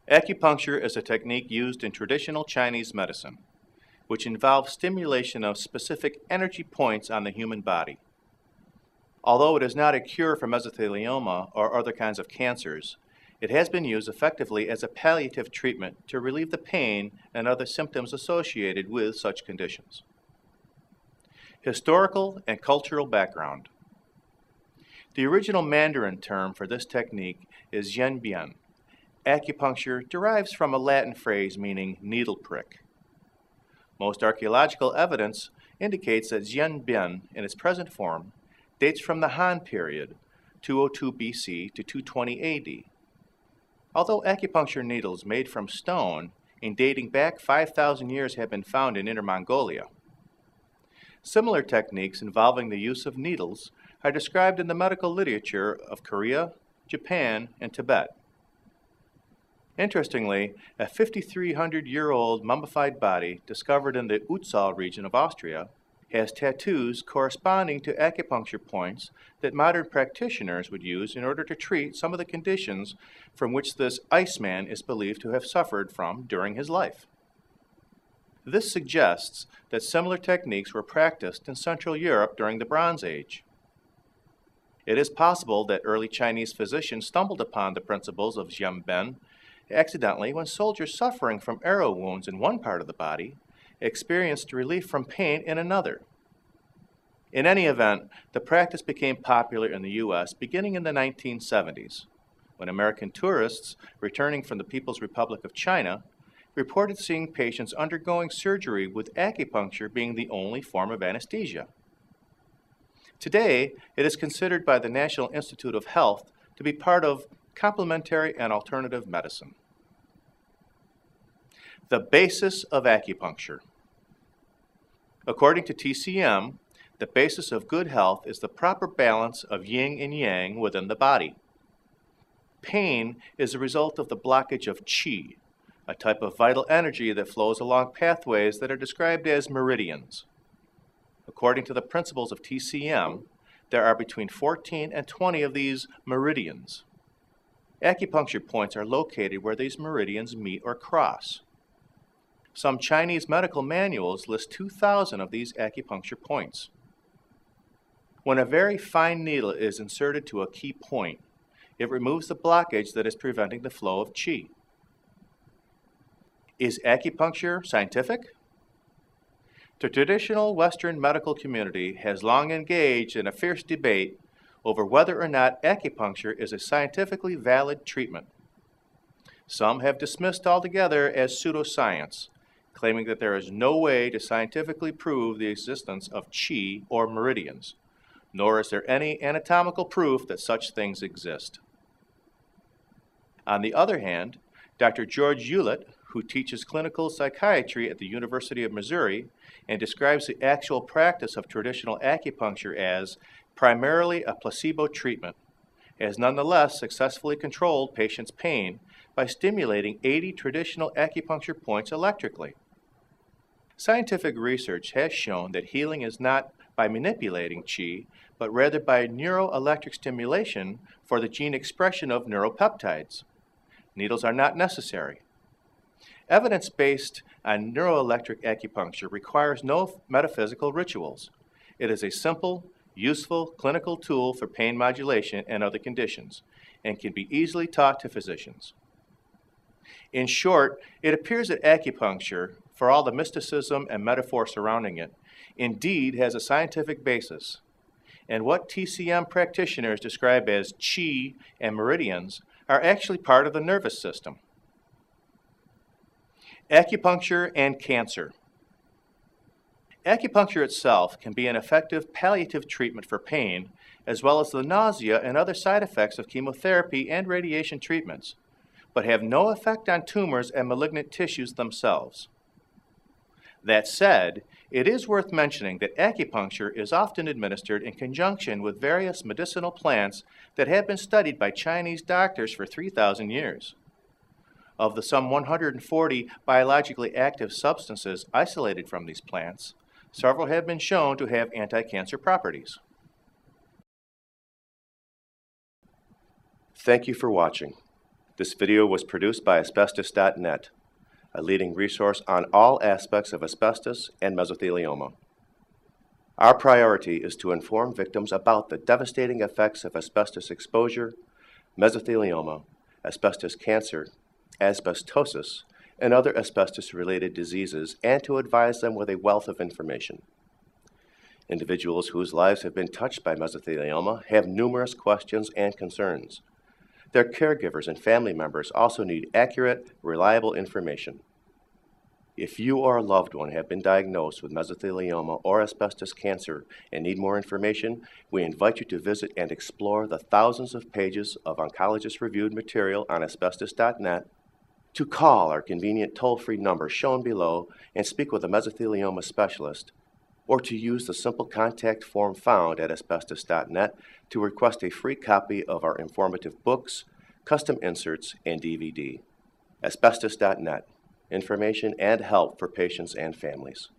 Acupuncture is a technique used in traditional Chinese medicine, which involves stimulation of specific energy points on the human body. Although it is not a cure for mesothelioma or other kinds of cancers, it has been used effectively as a palliative treatment to relieve the pain and other symptoms associated with such conditions. Historical and cultural background. The original Mandarin term for this technique is Yanbian. Acupuncture derives from a Latin phrase meaning needle prick. Most archaeological evidence indicates that Yanbian, in its present form, dates from the Han period, 202 BC to 220 AD. Although acupuncture needles made from stone and dating back 5,000 years have been found in Inner Mongolia. Similar techniques involving the use of needles are described in the medical literature of Korea, Japan, and Tibet. Interestingly, a 5,300-year-old mummified body discovered in the Utzal region of Austria has tattoos corresponding to acupuncture points that modern practitioners would use in order to treat some of the conditions from which this Iceman is believed to have suffered from during his life. This suggests that similar techniques were practiced in Central Europe during the Bronze Age. It is possible that early Chinese physicians stumbled upon the principles of Jianben accidentally when soldiers suffering from arrow wounds in one part of the body experienced relief from pain in another. In any event, the practice became popular in the U.S. beginning in the 1970s, when American tourists returning from the People's Republic of China reported seeing patients undergoing surgery with acupuncture being the only form of anesthesia. Today, it is considered by the National Institute of Health to be part of complementary and alternative medicine. The basis of acupuncture. According to TCM, the basis of good health is the proper balance of yin and yang within the body. Pain is a result of the blockage of qi, a type of vital energy that flows along pathways that are described as meridians. According to the principles of TCM, there are between 14 and 20 of these meridians. Acupuncture points are located where these meridians meet or cross. Some Chinese medical manuals list 2,000 of these acupuncture points. When a very fine needle is inserted to a key point, it removes the blockage that is preventing the flow of qi. Is acupuncture scientific? The traditional Western medical community has long engaged in a fierce debate over whether or not acupuncture is a scientifically valid treatment. Some have dismissed altogether as pseudoscience, claiming that there is no way to scientifically prove the existence of qi or meridians, nor is there any anatomical proof that such things exist. On the other hand, Dr. George Hewlett, who teaches clinical psychiatry at the University of Missouri and describes the actual practice of traditional acupuncture as primarily a placebo treatment, has nonetheless successfully controlled patients' pain by stimulating 80 traditional acupuncture points electrically. Scientific research has shown that healing is not by manipulating qi, but rather by neuroelectric stimulation for the gene expression of neuropeptides. Needles are not necessary. Evidence based on neuroelectric acupuncture requires no metaphysical rituals. It is a simple, useful clinical tool for pain modulation and other conditions, and can be easily taught to physicians. In short, it appears that acupuncture, for all the mysticism and metaphor surrounding it, indeed has a scientific basis, and what TCM practitioners describe as qi and meridians are actually part of the nervous system. Acupuncture and cancer. Acupuncture itself can be an effective palliative treatment for pain, as well as the nausea and other side effects of chemotherapy and radiation treatments, but have no effect on tumors and malignant tissues themselves. That said, it is worth mentioning that acupuncture is often administered in conjunction with various medicinal plants that have been studied by Chinese doctors for 3,000 years. Of the some 140 biologically active substances isolated from these plants, several have been shown to have anti-cancer properties. Thank you for watching. This video was produced by Asbestos.Net, a leading resource on all aspects of asbestos and mesothelioma. Our priority is to inform victims about the devastating effects of asbestos exposure, mesothelioma, asbestos cancer, asbestosis, and other asbestos-related diseases, and to advise them with a wealth of information. Individuals whose lives have been touched by mesothelioma have numerous questions and concerns. Their caregivers and family members also need accurate, reliable information. If you or a loved one have been diagnosed with mesothelioma or asbestos cancer and need more information, we invite you to visit and explore the thousands of pages of oncologist-reviewed material on Asbestos.net, to call our convenient toll-free number shown below and speak with a mesothelioma specialist, or to use the simple contact form found at Asbestos.net to request a free copy of our informative books, custom inserts, and DVD. Asbestos.net. Information and help for patients and families.